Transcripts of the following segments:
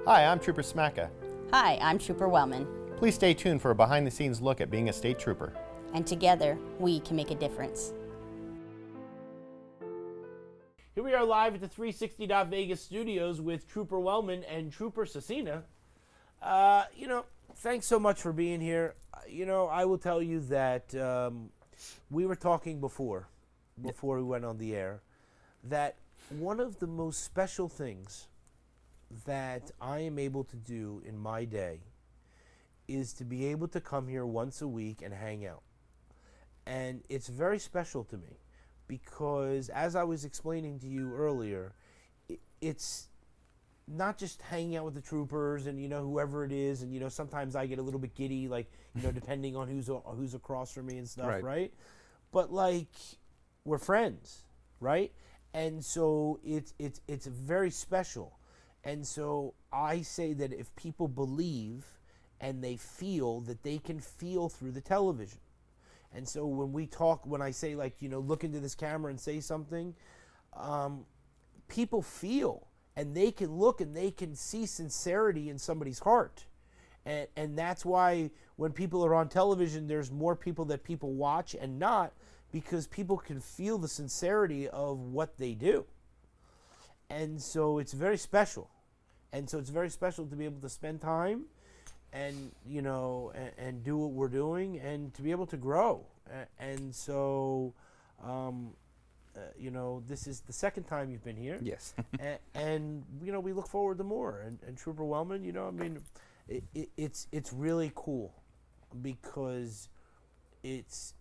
Hi, I'm Trooper Smacka. Hi, I'm Trooper Wellman, Please stay tuned for a behind-the-scenes look at being a state trooper. and together we can make a difference. Here we are live at the 360 Vegas studios with Trooper Wellman and Trooper Cecina. Thanks so much for being here. I will tell you that we were talking before we went on the air, that one of the most special things that I am able to do in my day is to be able to come here once a week and hang out. And it's very special to me because, as I was explaining to you earlier, it's not just hanging out with the troopers and, whoever it is. And, sometimes I get a little bit giddy, like, depending on who's across from me and stuff, right? But, like, we're friends, right? And so it's very special. And so I say that if people believe and they feel, that they can feel through the television. And so when I say, like, look into this camera and say something, people feel, and they can look and they can see sincerity in somebody's heart. And that's why when people are on television, there's more people that people watch and not, because people can feel the sincerity of what they do. And so it's very special. And so it's very special to be able to spend time and, and do what we're doing and to be able to grow. And so, this is the second time you've been here. Yes. and we look forward to more. And Trooper Wellman, it's really cool because it's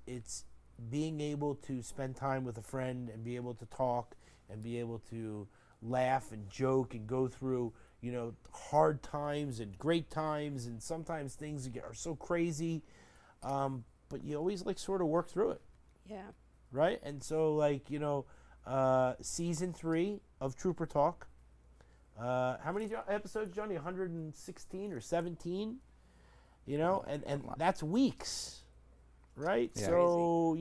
being able to spend time with a friend and be able to talk and be able to laugh and joke and go through, hard times and great times, and sometimes things are so crazy, but you always sort of work through it. Yeah. Right? And so season 3 of Trooper Talk, how many episodes, Johnny? 116 or 17? And that's weeks. Right? Yeah. So,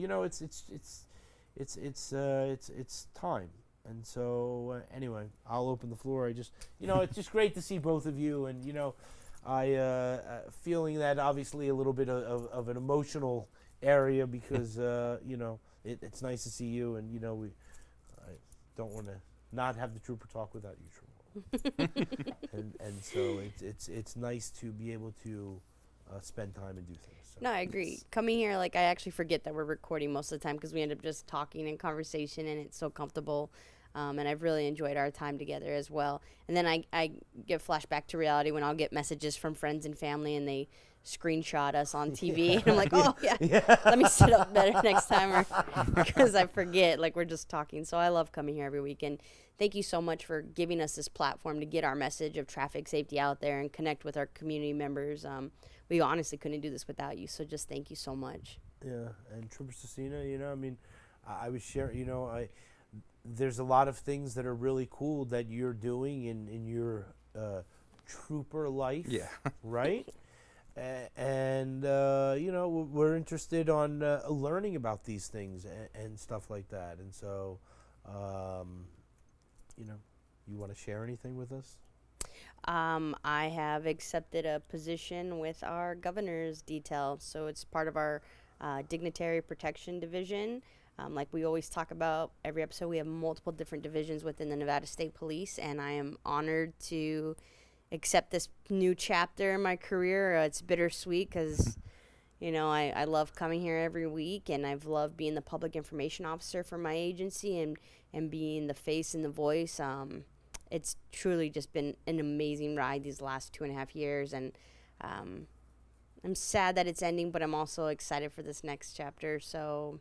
it's time. And so, anyway, I'll open the floor. It's just great to see both of you. And, I feeling that obviously a little bit of an emotional area because, it's nice to see you. And, I don't want to not have the Trooper Talk without you, Trooper. and so it's nice to be able to spend time and do things. So No, I agree. Coming here, I actually forget that we're recording most of the time because we end up just talking and conversation, and it's so comfortable. And I've really enjoyed our time together as well. And then I get flashback to reality when I'll get messages from friends and family and they screenshot us on TV. And I'm like, oh, yeah, let me sit up better next time because I forget, we're just talking. So I love coming here every week. And thank you so much for giving us this platform to get our message of traffic safety out there and connect with our community members. We honestly couldn't do this without you. So just thank you so much. Yeah, and Trooper Cecina, I was sharing, there's a lot of things that are really cool that you're doing in your trooper life. Yeah. Right? And we're interested on learning about these things and stuff like that. And so, you want to share anything with us? I have accepted a position with our governor's detail. So it's part of our dignitary protection division. Like we always talk about every episode, we have multiple different divisions within the Nevada State Police, and I am honored to accept this new chapter in my career. It's bittersweet because, I love coming here every week, and I've loved being the public information officer for my agency and being the face and the voice. It's truly just been an amazing ride these last 2.5 years, and I'm sad that it's ending, but I'm also excited for this next chapter. So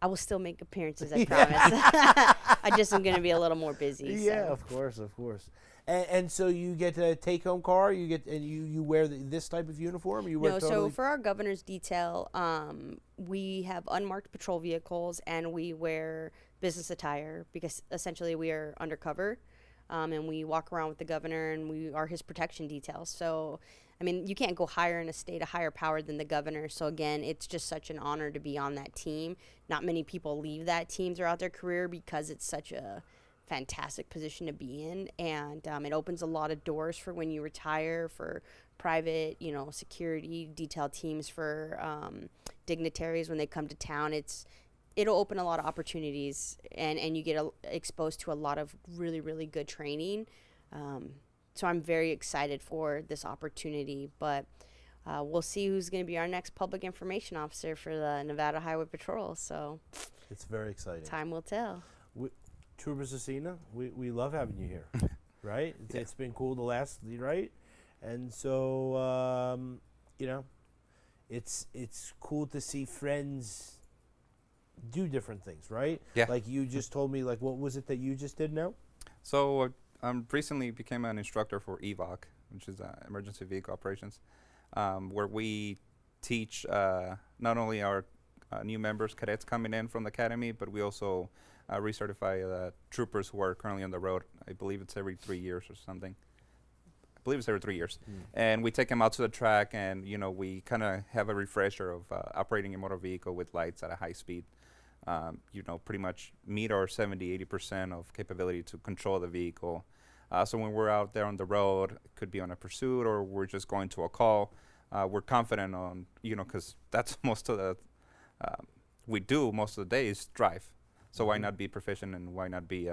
I will still make appearances, I promise. I just am going to be a little more busy. Yeah, so. of course. And so you get a take-home car. You wear this type of uniform. So for our governor's detail, we have unmarked patrol vehicles and we wear business attire because essentially we are undercover, and we walk around with the governor and we are his protection details. So you can't go higher in a state, a higher power than the governor. So again, it's just such an honor to be on that team. Not many people leave that team throughout their career because it's such a fantastic position to be in, and it opens a lot of doors for when you retire, for private, security detail teams, for dignitaries when they come to town. It'll open a lot of opportunities, and you get exposed to a lot of really, really good training. So I'm very excited for this opportunity, but we'll see who's going to be our next public information officer for the Nevada Highway Patrol. So It's very exciting. time will tell. Trooper Cecina, we love having you here, right? It's been cool the last, right? And so, it's cool to see friends do different things, right? Yeah. Like you just told me, like, what was it that you just did now? So recently became an instructor for EVOC, which is Emergency Vehicle Operations, where we teach not only our new members, cadets coming in from the academy, but we also recertify troopers who are currently on the road. I believe it's every 3 years or something. I believe it's every 3 years. And we take them out to the track, and we kind of have a refresher of operating a motor vehicle with lights at a high speed. Pretty much meet our 70-80% of capability to control the vehicle. So when we're out there on the road, it could be on a pursuit or we're just going to a call, we're confident on, because that's most of the, we do most of the day is drive. So why not be proficient, and why not be,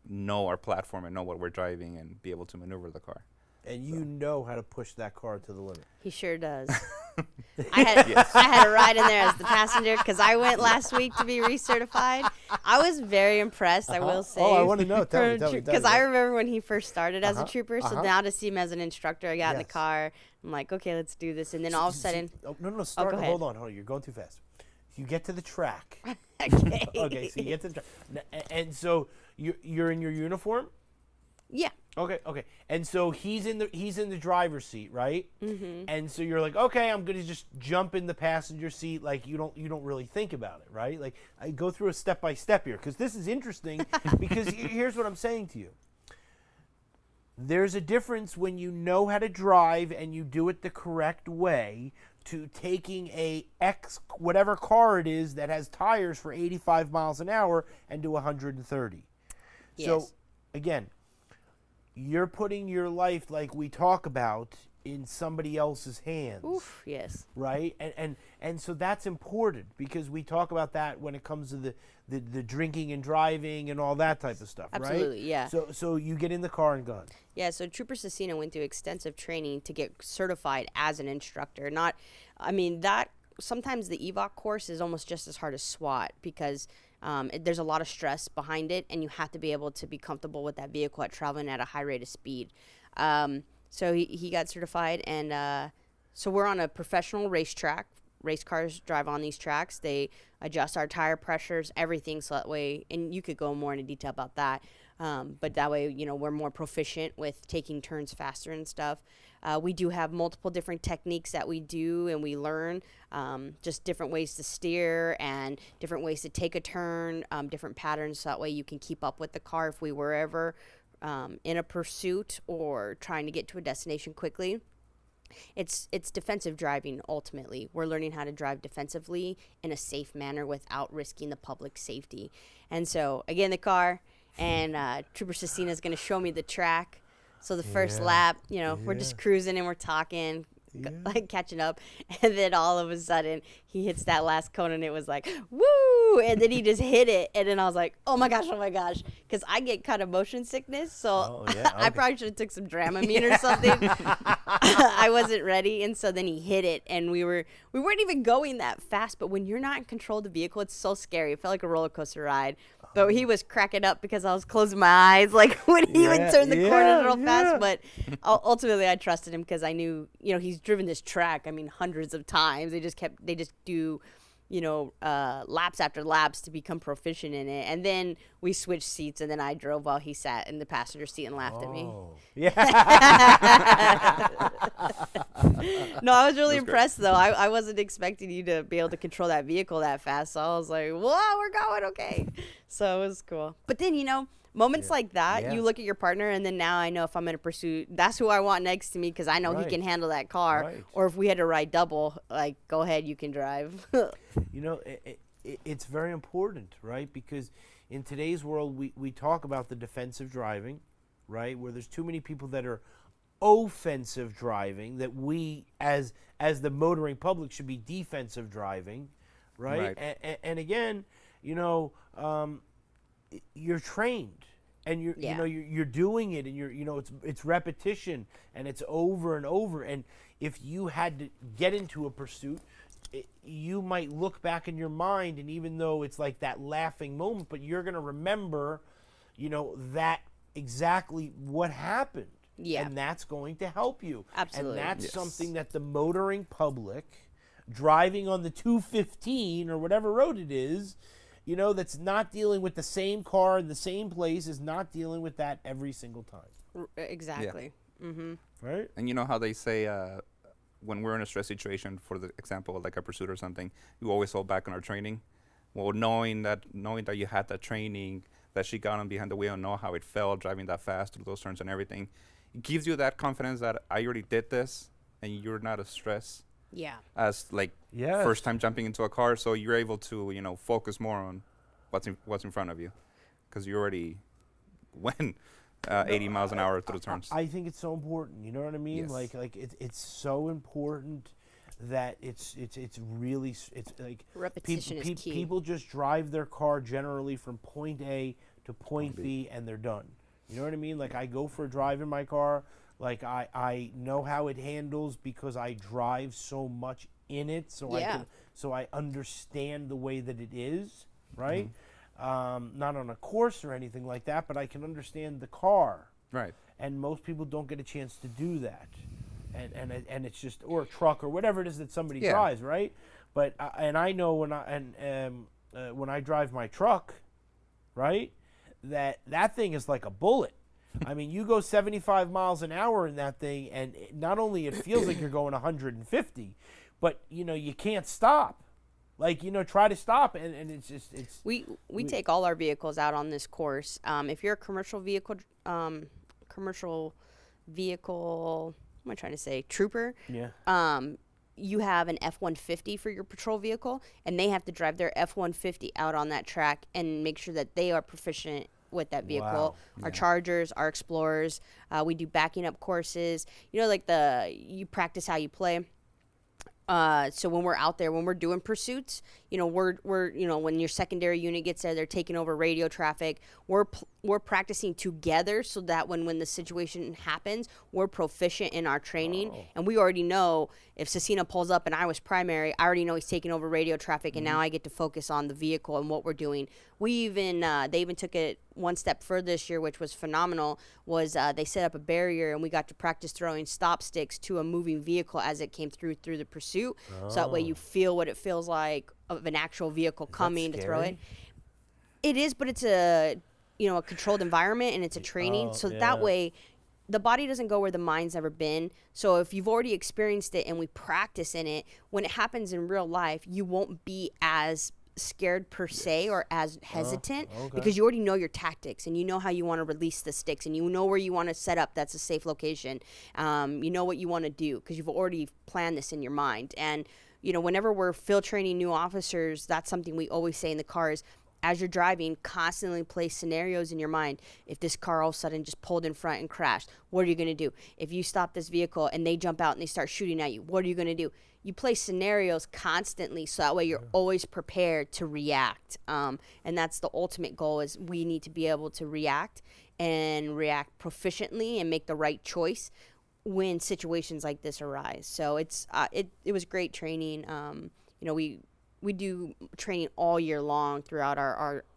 know our platform and know what we're driving and be able to maneuver the car. And you know how to push that car to the limit. He sure does. I had a ride in there as the passenger because I went last week to be recertified. I was very impressed, I will say. Oh, I want to know. Tell me. Because I remember when he first started as a trooper, so now to see him as an instructor, I got in the car. I'm like, okay, let's do this. And then all of a sudden... No, go ahead. Hold on. You're going too fast. You get to the track. Okay. Okay, so you get to the track. And so you're in your uniform? Yeah. Okay. And so he's in the driver's seat, right? Mm-hmm. And so you're like, okay, I'm gonna just jump in the passenger seat. Like you don't really think about it, right? Like I go through a step by step here because this is interesting. Because here's what I'm saying to you. There's a difference when you know how to drive and you do it the correct way to taking a whatever car it is that has tires for 85 miles an hour and do 130. Yes. So again, you're putting your life, like we talk about, in somebody else's hands. Oof, yes. Right? And so that's important because we talk about that when it comes to the drinking and driving and all that type of stuff, right? Absolutely, yeah. So you get in the car and gun. Yeah, so Trooper Cecina went through extensive training to get certified as an instructor. Sometimes the EVOC course is almost just as hard as SWAT because there's a lot of stress behind it, and you have to be able to be comfortable with that vehicle at traveling at a high rate of speed. So he got certified, and so we're on a professional racetrack. Race cars drive on these tracks. They adjust our tire pressures, everything, so that way, and you could go more into detail about that, but that way, we're more proficient with taking turns faster and stuff. We do have multiple different techniques that we do and we learn, just different ways to steer and different ways to take a turn, different patterns, so that way you can keep up with the car if we were ever in a pursuit or trying to get to a destination quickly. It's defensive driving, ultimately. We're learning how to drive defensively in a safe manner without risking the public safety. And so, I get in the car, and Trooper Cecina is going to show me the track. So the first lap, we're just cruising and we're talking, like catching up. And then all of a sudden, he hits that last cone and it was like, woo! And then he just hit it. And then I was like, oh my gosh. Because I get kind of motion sickness. So I probably should have took some Dramamine or something. I wasn't ready. And so then he hit it. And we weren't even going that fast. But when you're not in control of the vehicle, it's so scary. It felt like a roller coaster ride. But he was cracking up because I was closing my eyes, like when he would turn the corners real fast. But ultimately, I trusted him because I knew, he's driven this track. Hundreds of times. They just do, laps after laps to become proficient in it. And then we switched seats, and then I drove while he sat in the passenger seat and laughed at me. Yeah. No, I was really impressed, though. I wasn't expecting you to be able to control that vehicle that fast. So I was like, whoa, we're going okay. So it was cool. But then, moments like that, you look at your partner, and then now I know if I'm in a pursuit, that's who I want next to me because I know he can handle that car. Right. Or if we had to ride double, like, go ahead, you can drive. It's very important, right? Because in today's world, we talk about the defensive driving, right? Where there's too many people that are offensive driving, that we as the motoring public should be defensive driving, right? Right. And again, you know, you're trained, and you're Yeah. you know you're doing it, and it's repetition, and it's over and over. And if you had to get into a pursuit, you might look back in your mind, and even though it's like that laughing moment, but you're going to remember, that exactly what happened. Yeah. And that's going to help you. Absolutely. And that's Yes. something that the motoring public, driving on the 215 or whatever road it is, that's not dealing with the same car in the same place, is not dealing with that every single time. Exactly. Mm-hmm. Right? And you know how they say when we're in a stress situation, for the example, like a pursuit or something, you always hold back on our training. Well, knowing that you had that training, that she got on behind the wheel and know how it felt driving that fast through those turns and everything, it gives you that confidence that I already did this, and you're not as stressed Yeah. as like Yes. first time jumping into a car. So you're able to focus more on what's in front of you, because you already went 80 miles an hour through the turns. I think it's so important. You know what I mean? Yes. Like it's so important that it's really it's like Repetition is key. people just drive their car generally from point A to point B, and they're done. You know what I mean? Like, I go for a drive in my car. Like, I know how it handles because I drive so much in it, so Yeah. I understand the way that it is, right? Not on a course or anything like that, but I can understand the car. Right. And most people don't get a chance to do that, and it's just, or a truck or whatever it is that somebody Yeah. drives, right? But and I know when I drive my truck, right, that thing is like a bullet. I mean, you go 75 miles an hour in that thing, and not only it feels like you're going 150, but you can't stop. Like, try to stop, and it's just We take all our vehicles out on this course. If you're a commercial vehicle, what am I trying to say, trooper? yeah. You have an F-150 for your patrol vehicle, and they have to drive their F-150 out on that track and make sure that they are proficient with that vehicle. Wow. Our Yeah. Chargers, our Explorers. We do backing up courses. Like you practice how you play. So when we're out there, when we're doing pursuits, we're when your secondary unit gets there, they're taking over radio traffic. We're practicing together so that when the situation happens, we're proficient in our training, and we already know if Cecina pulls up and I was primary, I already know he's taking over radio traffic, and now I get to focus on the vehicle and what we're doing. They even took it one step further this year, which was phenomenal. Was they set up a barrier, and we got to practice throwing stop sticks to a moving vehicle as it came through the pursuit. So that way you feel what it feels like of an actual vehicle coming to throw it. It is, but it's a controlled environment, and it's a training. So that yeah. way the body doesn't go where the mind's never been. So if you've already experienced it and we practice in it, when it happens in real life, you won't be as scared per se or as hesitant okay. because you already know your tactics, and you know how you want to release the sticks, and you know where you want to set up that's a safe location. You know what you want to do because you've already planned this in your mind. And whenever we're field training new officers, that's something we always say in the car is, as you're driving, constantly play scenarios in your mind. If this car all of a sudden just pulled in front and crashed, what are you going to do? If you stop this vehicle and they jump out and they start shooting at you, what are you going to do? You play scenarios constantly, so that way you're always prepared to react. And that's the ultimate goal, is we need to be able to react proficiently and make the right choice when situations like this arise. So it was great training. We do training all year long throughout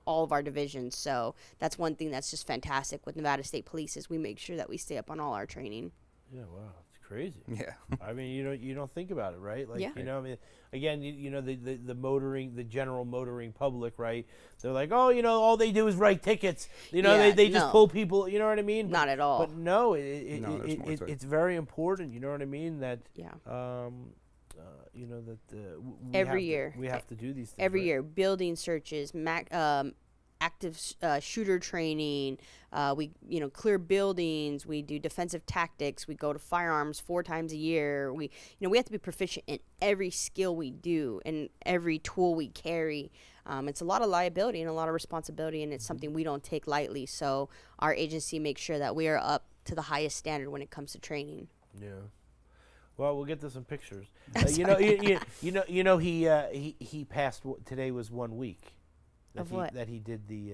all of our divisions. So that's one thing that's just fantastic with Nevada State Police, is we make sure that we stay up on all our training. Yeah, wow, it's crazy. Yeah. I mean, you don't think about it, right? Like, Yeah. I mean, again, the general motoring public, right? They're like, oh, all they do is write tickets. Yeah, they just no. pull people. You know what I mean? Not at all. But no, there's more to it. it's very important. You know what I mean? That Yeah. Every year. we have to do these things. Every right? year, building searches, active shooter training. We clear buildings. We do defensive tactics. We go to firearms 4 times a year. We have to be proficient in every skill we do and every tool we carry. It's a lot of liability and a lot of responsibility, and it's something we don't take lightly. So our agency makes sure that we are up to the highest standard when it comes to training. Yeah. Well, we'll get to some pictures. That's He passed. Today was 1 week. Of what? That he did the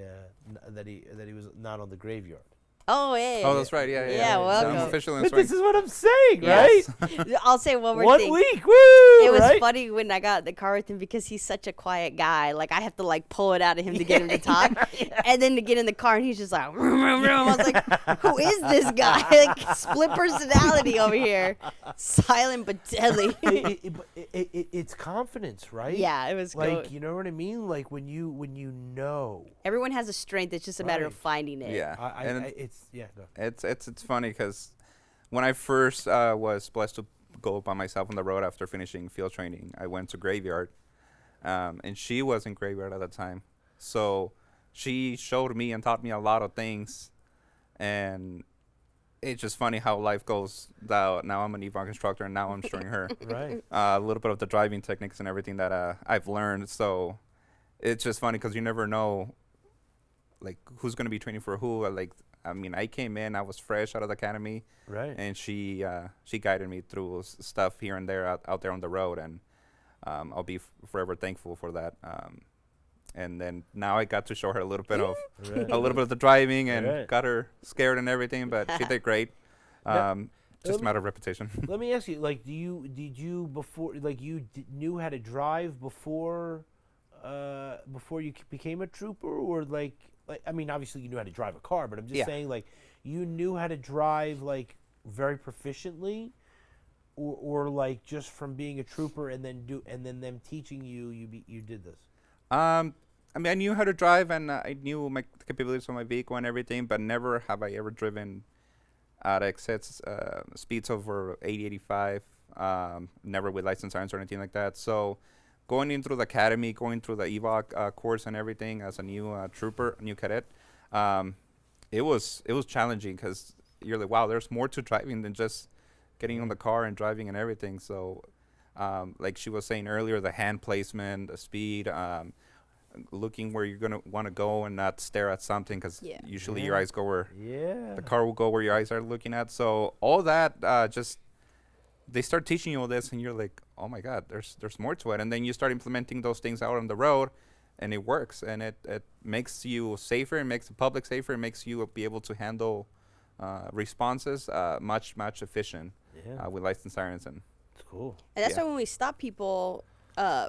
that he was not on the graveyard. Oh, yeah. Oh, that's right. Yeah, yeah. Yeah, So welcome. I'm officially in But swing. this is what I'm saying, Yes. right? I'll say one more 1 thing. week. Woo! It was right? funny when I got in the car with him because he's such a quiet guy. Like, I have to, like, pull it out of him to get him to talk. And then to get in the car, and he's just like, vroom, vroom, vroom. I was like, who is this guy? Like, split personality over here. Silent but deadly. It's confidence, right? Yeah, it was Like, good. you know what I mean? Like when you know. Everyone has a strength. It's just a matter of Right. finding it. Yeah. And Go. it's funny because when I first was blessed to go by myself on the road after finishing field training, I went to Graveyard, and she was in Graveyard at the time. So she showed me and taught me a lot of things, and it's just funny how life goes. Now I'm an EVOC instructor, and now I'm showing her Right. a little bit of the driving techniques and everything that I've learned. So it's just funny because you never know, like, who's going to be training for who. Like, I mean, I came in, I was fresh out of the academy, Right. and she guided me through stuff here and there out there on the road, and I'll be forever thankful for that. And then now I got to show her a little bit of Right. a little bit of the driving, and Right. got her scared and everything, but she did great. Just a matter of repetition. Let me ask you, like, did you before, like, knew how to drive before you became a trooper, or like, I mean, obviously you knew how to drive a car, but I'm just Yeah. saying, like, you knew how to drive, like, very proficiently, or like just from being a trooper and then them teaching you did this. I mean, I knew how to drive, and I knew my capabilities of my vehicle and everything, but never have I ever driven at excess speeds over 80, 85, never with license irons or anything like that. So going in through the academy, going through the EVOC course and everything as a new trooper, a new cadet, it was challenging because you're like, wow, there's more to driving than just getting on the car and driving and everything. So like she was saying earlier, the hand placement, the speed, looking where you're going to want to go and not stare at something, because Yeah. usually your eyes go where Yeah. the car will go where your eyes are looking at. So all that just they start teaching you all this, and you're like, oh my God, there's more to it. And then you start implementing those things out on the road, and it works, and it makes you safer, it makes the public safer, it makes you be able to handle responses much efficient Yeah. with license sirens. And It's cool. And that's Yeah. why when we stop people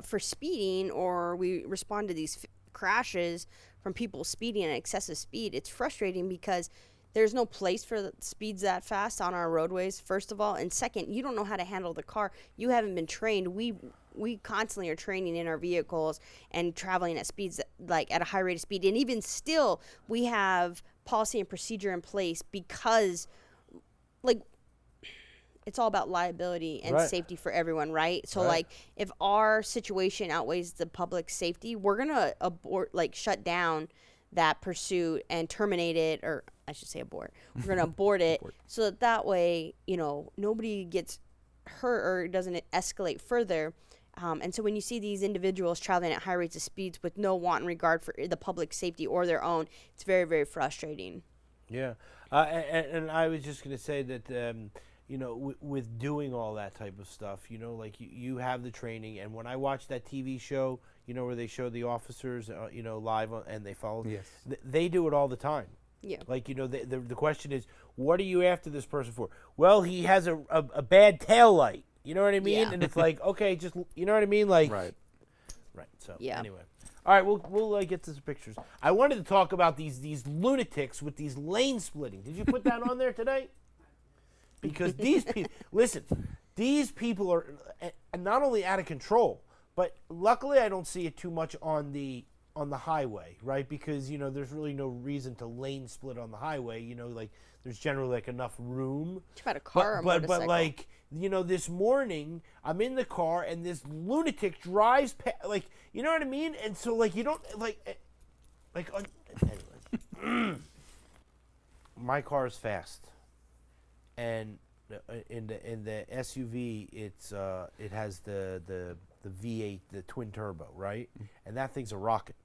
for speeding, or we respond to these crashes from people speeding at excessive speed, it's frustrating because there's no place for the speeds that fast on our roadways, first of all. And second, you don't know how to handle the car. You haven't been trained. We constantly are training in our vehicles and traveling at speeds like at a high rate of speed. And even still, we have policy and procedure in place because, like, it's all about liability and Right. safety for everyone, right? So, Right. like, if our situation outweighs the public safety, we're gonna shut down that pursuit and terminate it, or I should say abort. We're gonna abort it so that way, nobody gets hurt or it doesn't escalate further. And so when you see these individuals traveling at high rates of speeds with no wanton regard for the public safety or their own, it's very, very frustrating. Yeah, and I was just going to say that, with doing all that type of stuff, like you have the training, and when I watch that TV show, where they show the officers, live and they follow, Yes. They do it all the time. Yeah. Like, the question is, what are you after this person for? Well, he has a bad tail light. You know what I mean? Yeah. And it's like, okay, just, you know what I mean? Like, right. Right. So Yeah. anyway, all right, we'll get to some pictures. I wanted to talk about these lunatics with these lane splitting. Did you put that on there today? Because these people, listen, these people are not only out of control, but luckily I don't see it too much on the highway, right? Because there's really no reason to lane split on the highway. Like there's generally like enough room. It's about a car or a But motorcycle. like this morning I'm in the car and this lunatic drives like, you know what I mean? And so like you don't anyways. My car is fast, and in the SUV it has the the V8, the twin turbo, right? And that thing's a rocket.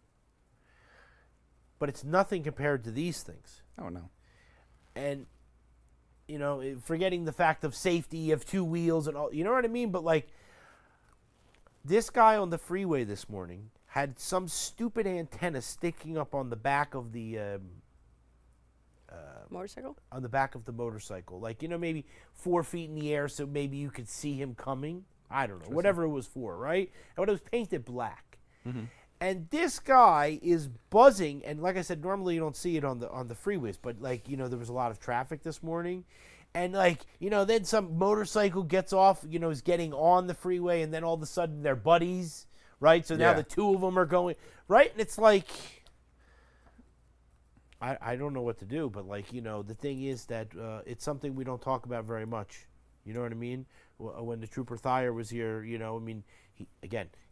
But it's nothing compared to these things. Oh no. And you know, forgetting the fact of safety, you have two wheels and all, you know what I mean? But like, this guy on the freeway this morning had some stupid antenna sticking up on the back of the Motorcycle? on the back of the motorcycle, like, you know, maybe 4 feet in the air, so maybe you could see him coming. I don't know, whatever it was for, right? And it was painted black. And this guy is buzzing, and like I said, normally you don't see it on the freeways, but like, you know, there was a lot of traffic this morning, and like, you know, then some motorcycle gets off, you know, is getting on the freeway, and then all of a sudden they're buddies, right? So now Yeah. the two of them are going, right? And it's like, I don't know what to do, but like, you know, the thing is that it's something we don't talk about very much. You know what I mean? When the Trooper Thayer was here, you know, I mean,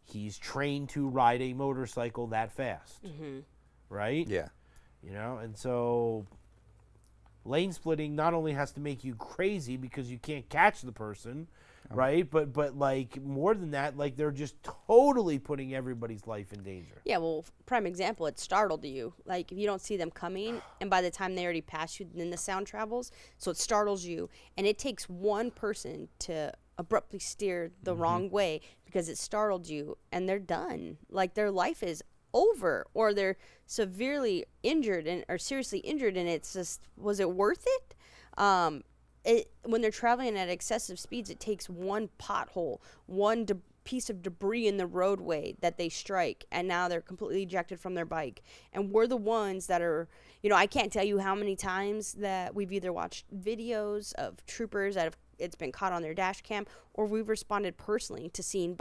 he's trained to ride a motorcycle that fast, right? Yeah. You know, and so lane splitting not only has to make you crazy because you can't catch the person, right? But like more than that, like they're just totally putting everybody's life in danger. Yeah, well, prime example, it startled you. Like, if you don't see them coming, and by the time they already pass you, then the sound travels, so it startles you. And it takes one person to abruptly steer the wrong way because it startled you, and they're done. Like, their life is over, or they're severely injured or seriously injured, and it's just, was it worth it? When they're traveling at excessive speeds, it takes one pothole, one piece of debris in the roadway that they strike, and now they're completely ejected from their bike. And we're the ones that are, you know, I can't tell you how many times that we've either watched videos of troopers that have it's been caught on their dash cam, or we've responded personally to seeing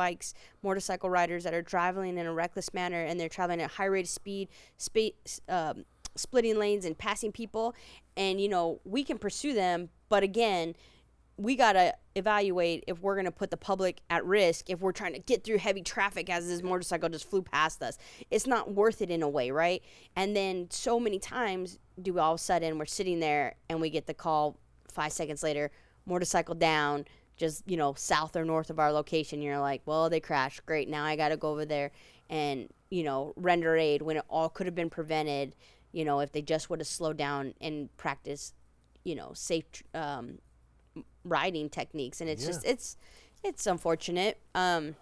motorcycle riders that are driving in a reckless manner, and they're traveling at high rate of speed, splitting lanes and passing people. And, you know, we can pursue them, but again, we got to evaluate if we're going to put the public at risk if we're trying to get through heavy traffic as this motorcycle just flew past us. It's not worth it in a way, right? And then so many times do we all of a sudden we're sitting there and we get the call 5 seconds later, motorcycle down, just, you know, south or north of our location. You're like, well, they crashed. Great. Now I got to go over there and, you know, render aid when it all could have been prevented, you know, if they just would have slowed down and practiced, you know, safe riding techniques. And it's just, it's unfortunate. I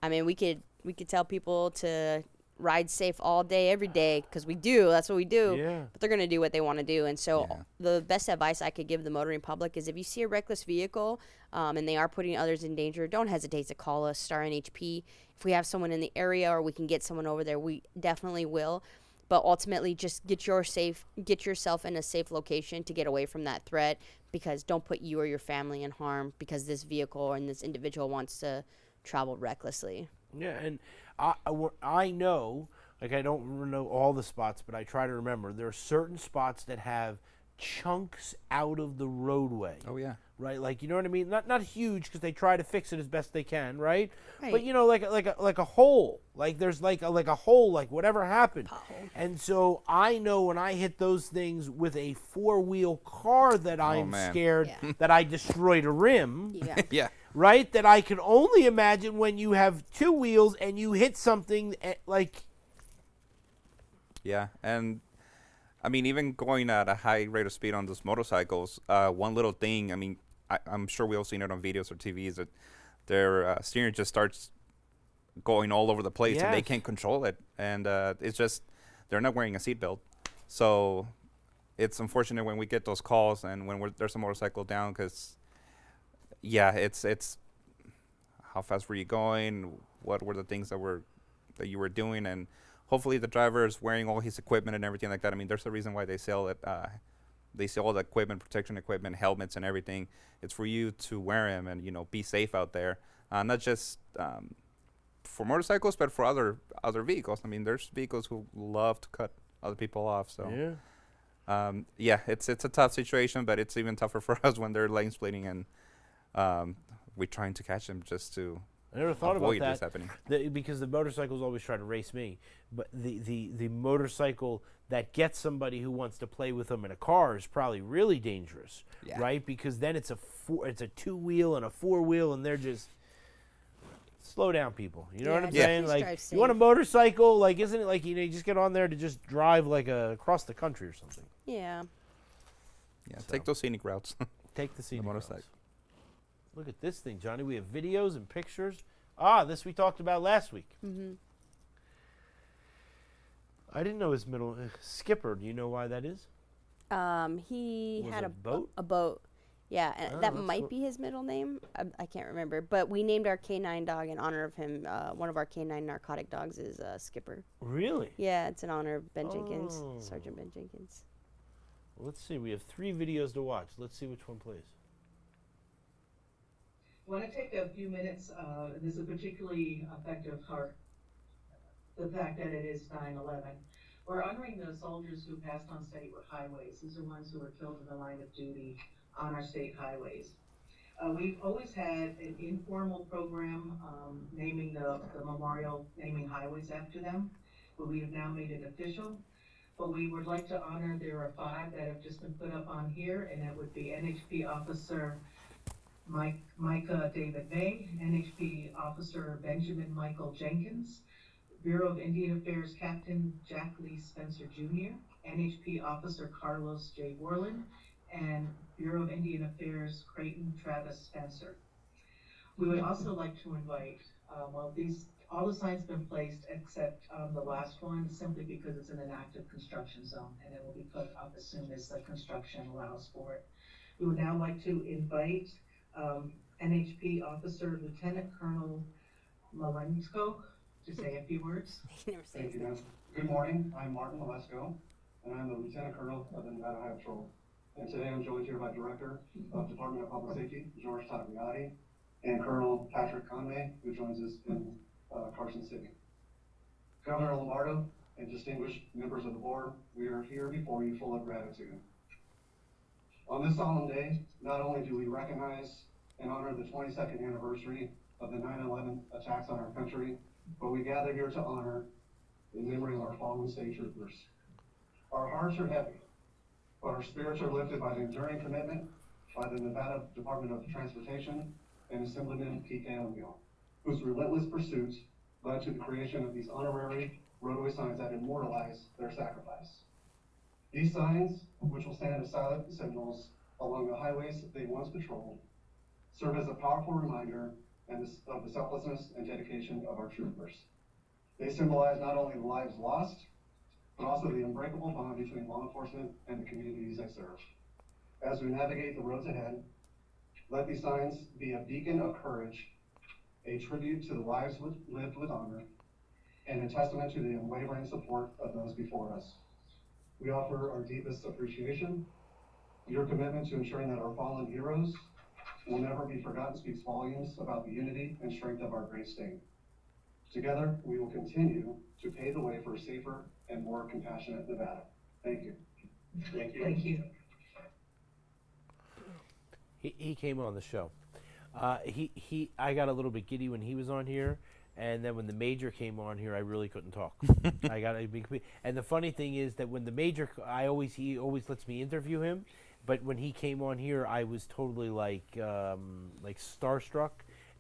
mean, we could tell people to ride safe all day, every day, because we do. That's what we do. Yeah. But they're going to do what they want to do. And so the best advice I could give the motoring public is if you see a reckless vehicle and they are putting others in danger, don't hesitate to call us, Star NHP. If we have someone in the area or we can get someone over there, we definitely will. But ultimately, just get yourself in a safe location to get away from that threat, because don't put you or your family in harm because this vehicle and this individual wants to travel recklessly. Yeah, and I know, like, I don't know all the spots, but I try to remember. There are certain spots that have chunks out of the roadway. Oh yeah. Right, like, you know what I mean? Not huge, because they try to fix it as best they can, right? Right. But you know, like a hole, like there's like a hole, like whatever happened. Pothole. And so I know when I hit those things with a 4-wheel car that I'm man. scared Yeah. that I destroyed a rim. Yeah. Yeah. Right, that I can only imagine when you have 2 wheels and you hit something like. Yeah, and I mean, even going at a high rate of speed on those motorcycles, one little thing, I mean, I'm sure we all seen it on videos or TVs, that their steering just starts going all over the place and they Yes. can't control it. And it's just, they're not wearing a seatbelt. So it's unfortunate when we get those calls and when there's a motorcycle down, because, yeah, it's how fast were you going? What were the things that you were doing? And hopefully the driver is wearing all his equipment and everything like that. I mean, there's a reason why they sell it. They sell all the equipment, protection equipment, helmets and everything. It's for you to wear them and, you know, be safe out there. Not just for motorcycles, but for other vehicles. I mean, there's vehicles who love to cut other people off. So, yeah, it's a tough situation, but it's even tougher for us when they're lane splitting and we're trying to catch them just to I never thought avoid about this that. happening. Because the motorcycles always try to race me, but the motorcycle that gets somebody who wants to play with them in a car is probably really dangerous, Yeah. right? Because then it's a 2-wheel and a 4-wheel, and they're just slow down, people. You know what I'm Yeah, saying? please Like, drive you want a safe. motorcycle? Like, isn't it like you just get on there to just drive like across the country or something? Yeah. Yeah, So. take those scenic routes. Take the scenic motorcycle. routes. Look at this thing, Johnny. We have videos and pictures. This we talked about last week. Mm-hmm. I didn't know his middle Skipper. Do you know why that is? He Was had it a boat? A boat. Yeah, and Oh, that that's might what- be his middle name. I can't remember. But we named our canine dog in honor of him. One of our canine narcotic dogs is Skipper. Really? Yeah, it's in honor of Ben Jenkins, Oh. Sergeant Ben Jenkins. Well, let's see. We have 3 videos to watch. Let's see which one plays. I want to take a few minutes, and this is particularly effective for the fact that it is 9/11. We're honoring the soldiers who passed on state highways. These are ones who were killed in the line of duty on our state highways. We've always had an informal program naming the memorial, naming highways after them, but we have now made it official. But we would like to honor, there are 5 that have just been put up on here, and that would be NHP Officer Micah David May, NHP Officer Benjamin Michael Jenkins, Bureau of Indian Affairs Captain Jack Lee Spencer Jr., NHP Officer Carlos J. Worland, and Bureau of Indian Affairs Creighton Travis Spencer. We would also like to invite, all the signs have been placed except the last one, simply because it's in an active construction zone, and it will be put up as soon as the construction allows for it. We would now like to invite NHP Officer Lieutenant Colonel Malensko to say a few words. He never says Thank you, that. Nancy. Good morning, I'm Martin Malesko, and I'm the Lieutenant Colonel of the Nevada Highway Patrol. And today I'm joined here by Director of Department of Public Safety, George Tagliati, and Colonel Patrick Conway, who joins us in Carson City. Governor Lombardo and distinguished members of the board, we are here before you full of gratitude. On this solemn day, not only do we recognize and honor the 22nd anniversary of the 9/11 attacks on our country, but we gather here to honor in memory of our fallen state troopers. Our hearts are heavy, but our spirits are lifted by the enduring commitment by the Nevada Department of Transportation and Assemblyman P.K. O'Neill, whose relentless pursuit led to the creation of these honorary roadway signs that immortalize their sacrifice. These signs, which will stand as silent signals along the highways they once patrolled, serve as a powerful reminder of the selflessness and dedication of our troopers. They symbolize not only the lives lost, but also the unbreakable bond between law enforcement and the communities they serve. As we navigate the roads ahead, let these signs be a beacon of courage, a tribute to the lives lived with honor, and a testament to the unwavering support of those before us. We offer our deepest appreciation. Your commitment to ensuring that our fallen heroes will never be forgotten speaks volumes about the unity and strength of our great state. Together, we will continue to pave the way for a safer and more compassionate Nevada. Thank you. Thank you. He came on the show. I got a little bit giddy when he was on here, and then when the major came on here, I really couldn't talk. I got to be, and the funny thing is that when the major, he always lets me interview him, but when he came on here, I was totally like starstruck.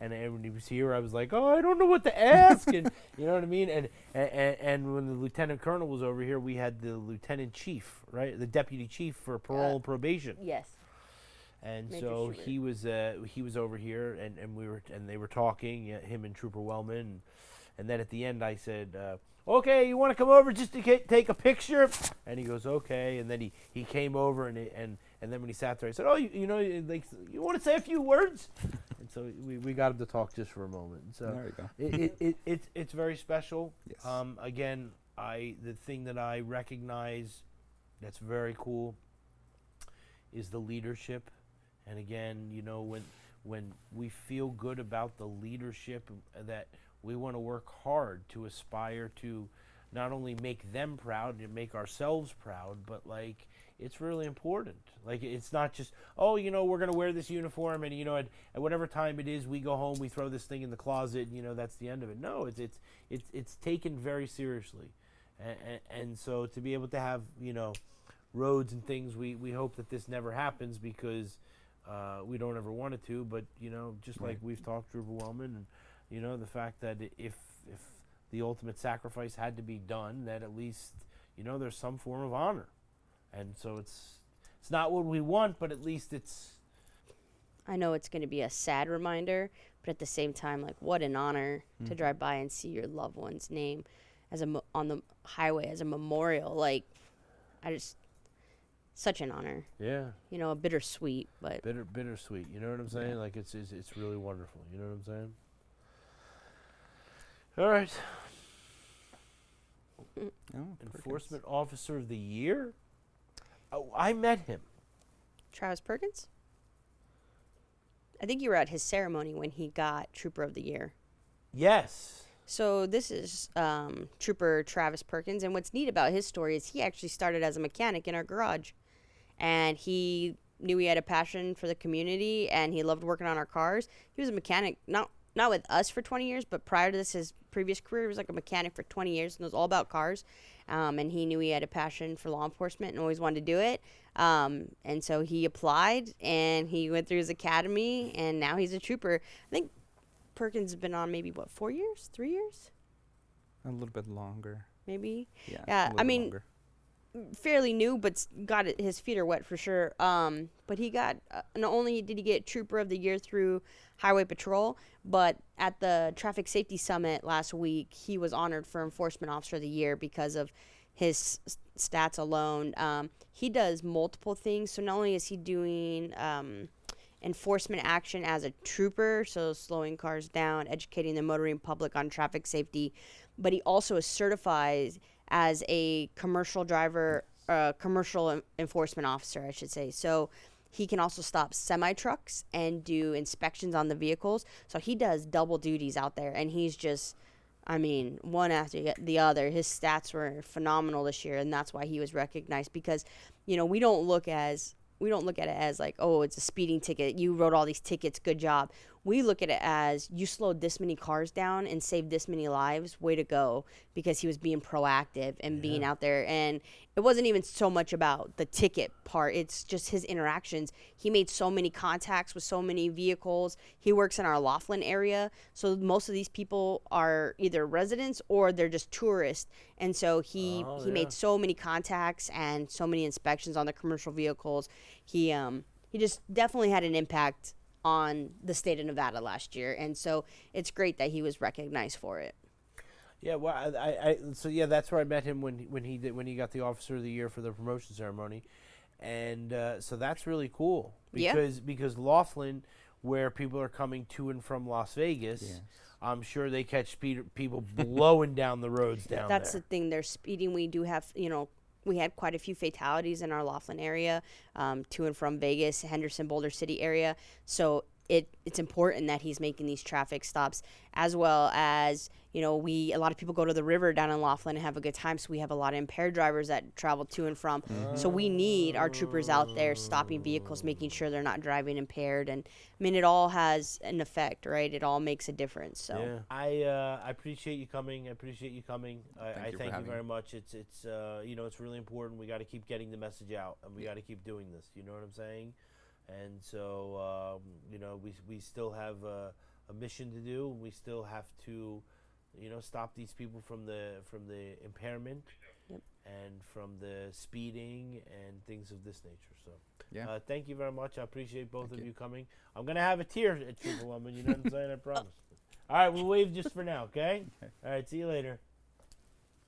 And when he was here, I was like, "Oh, I don't know what to ask," and you know what I mean. And when the lieutenant colonel was over here, we had the lieutenant chief, right, the deputy chief for parole and probation. Yes. And Major so Schubert. he was over here, and they were talking, him and Trooper Wellman, and then at the end I said, "Okay, you want to come over just to take a picture?" And he goes, "Okay," and then he came over, and then when he sat there, I said, "Oh, you want to say a few words?" And so we got him to talk just for a moment. So There we go. it's very special. Yes. Again, the thing that I recognize that's very cool is the leadership. And again, when we feel good about the leadership, that we want to work hard to aspire to not only make them proud and make ourselves proud, but it's really important. It's not just, we're going to wear this uniform and at whatever time it is, we go home, we throw this thing in the closet, that's the end of it. No, it's taken very seriously. And so to be able to have, roads and things, we hope that this never happens, because we don't ever want it to, but just like we've talked, Trooper Wellman, and You know, the fact that if the ultimate sacrifice had to be done, that at least, you know, there's some form of honor. And so it's not what we want, but at least it's. I know it's going to be a sad reminder, but at the same time, like, what an honor to drive by and see your loved one's name as on the highway as a memorial. Like, such an honor. Yeah. You know, bittersweet, but Bittersweet. You know what I'm saying? Like it's really wonderful. You know what I'm saying? All right. Oh, Enforcement Officer of the Year? Oh, I met him. Travis Perkins? I think you were at his ceremony when he got Trooper of the Year. Yes. So this is Trooper Travis Perkins, and what's neat about his story is he actually started as a mechanic in our garage, and he knew he had a passion for the community, and he loved working on our cars. He was a mechanic, not with us for 20 years, but prior to this, his previous career, he was like a mechanic for 20 years, and it was all about cars. And he knew he had a passion for law enforcement and always wanted to do it. And so he applied, and he went through his academy, and now he's a trooper. I think Perkins has been on maybe, 4 years? 3 years? A little bit longer. Maybe? Yeah. Yeah, a little I mean, longer. fairly new, but his feet are wet for sure. But he got, not only did he get Trooper of the Year through Highway Patrol, but at the Traffic Safety Summit last week, he was honored for Enforcement Officer of the Year because of his stats alone. He does multiple things. So not only is he doing enforcement action as a trooper, so slowing cars down, educating the motoring public on traffic safety, but he also is certified as a commercial driver, commercial enforcement officer, I should say. So he can also stop semi-trucks and do inspections on the vehicles. So he does double duties out there, and he's just, I mean, one after the other. His stats were phenomenal this year, and that's why he was recognized because, you know, we don't look at it as like, oh, it's a speeding ticket. You wrote all these tickets. Good job. We look at it as you slowed this many cars down and saved this many lives. Way to go, because he was being proactive and being out there. And it wasn't even so much about the ticket part. It's just his interactions. He made so many contacts with so many vehicles. He works in our Laughlin area. So most of these people are either residents or they're just tourists. And so he made so many contacts and so many inspections on the commercial vehicles. He just definitely had an impact on the state of Nevada last year, and so it's great that he was recognized for it. Yeah, well, so that's where I met him when he got the Officer of the Year for the promotion ceremony, and so that's really cool because Laughlin, where people are coming to and from Las Vegas, I'm sure they catch people blowing down the roads down That's there. the thing. They're speeding. We do have, we had quite a few fatalities in our Laughlin area, to and from Vegas, Henderson, Boulder City area. So it's important that he's making these traffic stops, as well as, a lot of people go to the river down in Laughlin and have a good time. So we have a lot of impaired drivers that travel to and from. So we need our troopers out there stopping vehicles, making sure they're not driving impaired. And I mean, it all has an effect, right? It all makes a difference. So yeah, I appreciate you coming. I thank you very much. It's really important. We got to keep getting the message out, and we got to keep doing this. You know what I'm saying? And so we still have a mission to do. We still have to stop these people from the impairment and from the speeding and things of this nature. So thank you very much. I appreciate both of you coming. I'm gonna have a tear at Trooper Woman. You know what I'm saying? I promise. All right, we'll wave just for now, okay? All right, see you later.